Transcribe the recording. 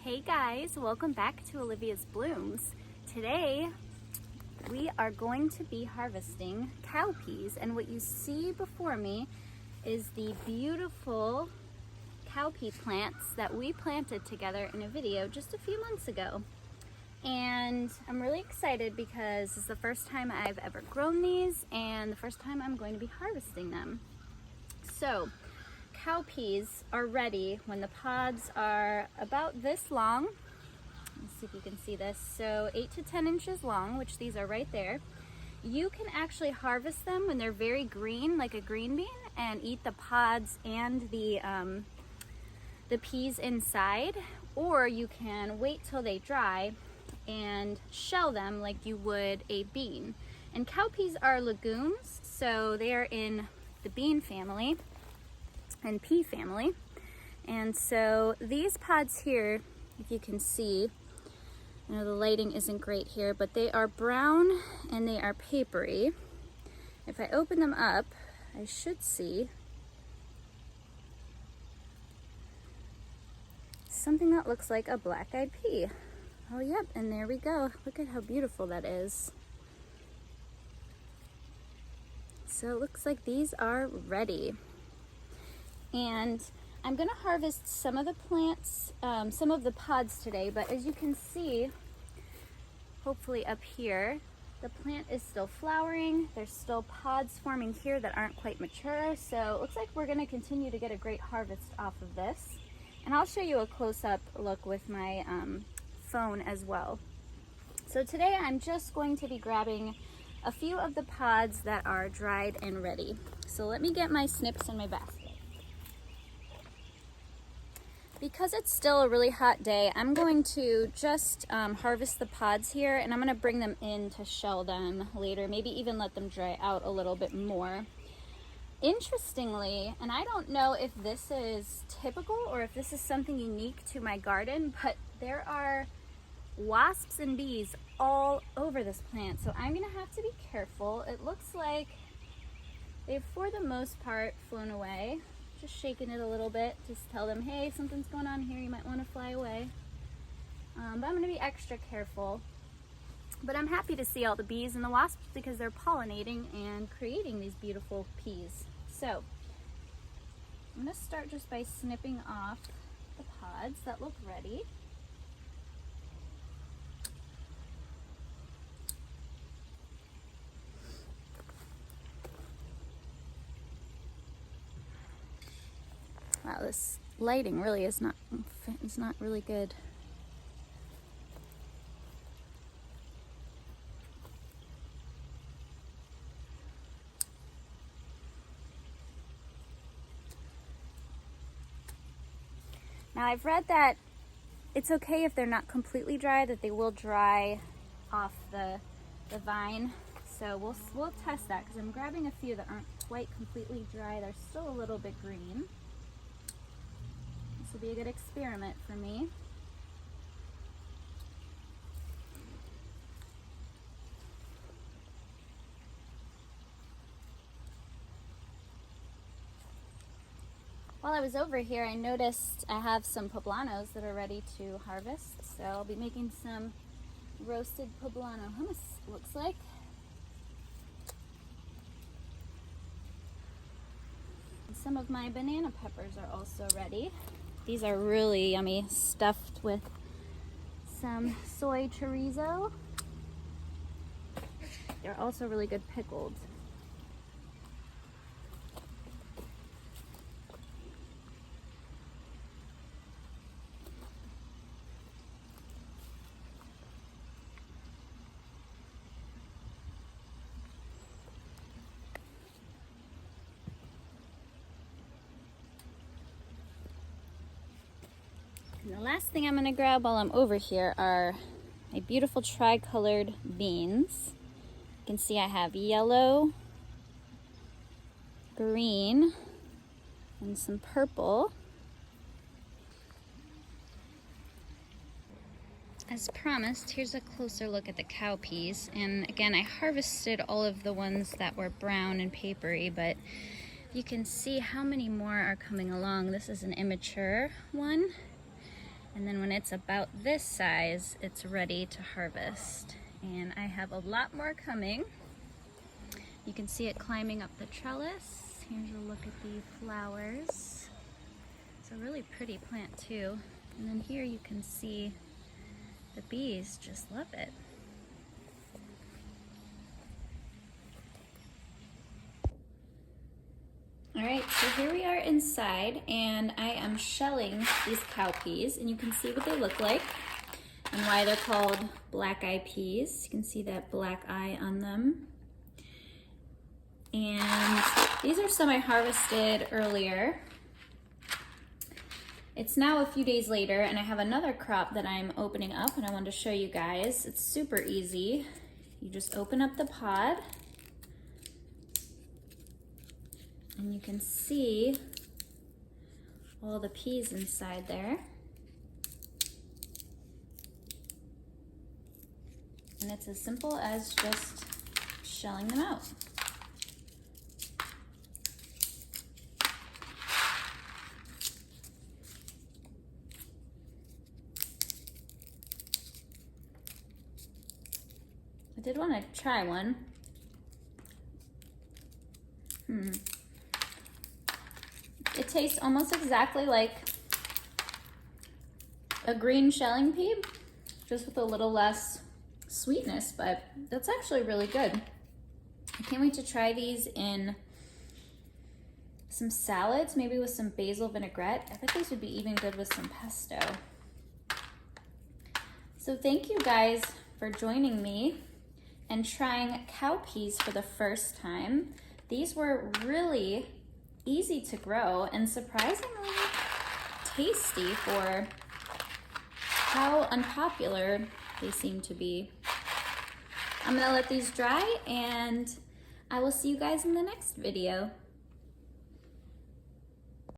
Hey guys, welcome back to Olivia's Blooms. Today we are going to be harvesting cowpeas, and what you see before me is the beautiful cowpea plants that we planted together in a video just a few months ago. And I'm really excited because it's the first time I've ever grown these and the first time I'm going to be harvesting them. So cowpeas are ready when the pods are about this long. Let's see if you can see this. So 8 to 10 inches long, which these are right there. You can actually harvest them when they're very green, like a green bean, and eat the pods and the peas inside, or you can wait till they dry and shell them like you would a bean. And cowpeas are legumes, so they are in the bean family and pea family. And so these pods here, if you can see, I know the lighting isn't great here, but they are brown and they are papery. If I open them up, I should see something that looks like a black-eyed pea. Oh yep, and there we go. Look at how beautiful that is. So it looks like these are ready. And I'm gonna harvest some of the plants, some of the pods today, but as you can see, hopefully up here, the plant is still flowering. There's still pods forming here that aren't quite mature. So it looks like we're gonna continue to get a great harvest off of this. And I'll show you a close-up look with my phone as well. So today I'm just going to be grabbing a few of the pods that are dried and ready. So let me get my snips in my basket. Because it's still a really hot day, I'm going to just harvest the pods here, and I'm going to bring them in to shell them later, maybe even let them dry out a little bit more. Interestingly, and I don't know if this is typical or if this is something unique to my garden, but there are wasps and bees all over this plant, so I'm going to have to be careful. It looks like they've, for the most part, flown away. Just shaking it a little bit, just tell them, hey, something's going on here, you might want to fly away. But I'm going to be extra careful. But I'm happy to see all the bees and the wasps because they're pollinating and creating these beautiful peas. So I'm going to start just by snipping off the pods that look ready. Wow, this lighting really is not really good. Now I've read that it's okay if they're not completely dry, that they will dry off the vine. So we'll test that because I'm grabbing a few that aren't quite completely dry. They're still a little bit green. This will be a good experiment for me. While I was over here, I noticed I have some poblanos that are ready to harvest. So I'll be making some roasted poblano hummus, looks like. And some of my banana peppers are also ready. These are really yummy, stuffed with some soy chorizo. They're also really good pickled. And the last thing I'm going to grab while I'm over here are my beautiful tri-colored beans. You can see I have yellow, green, and some purple. As promised, here's a closer look at the cowpeas. And again, I harvested all of the ones that were brown and papery, but you can see how many more are coming along. This is an immature one. And then when it's about this size, it's ready to harvest. And I have a lot more coming. You can see it climbing up the trellis. Here's a look at the flowers. It's a really pretty plant too. And then here you can see the bees just love it. All right, so here we are inside, and I am shelling these cowpeas, and you can see what they look like and why they're called black-eye peas. You can see that black eye on them. And these are some I harvested earlier. It's now a few days later, and I have another crop that I'm opening up, and I wanted to show you guys. It's super easy. You just open up the pod, and you can see all the peas inside there. And it's as simple as just shelling them out. I did want to try one. It tastes almost exactly like a green shelling pea, just with a little less sweetness, but that's actually really good. I can't wait to try these in some salads, maybe with some basil vinaigrette. I bet these would be even good with some pesto. So thank you guys for joining me and trying cowpeas for the first time. These were really easy to grow and surprisingly tasty for how unpopular they seem to be. I'm gonna let these dry, and I will see you guys in the next video.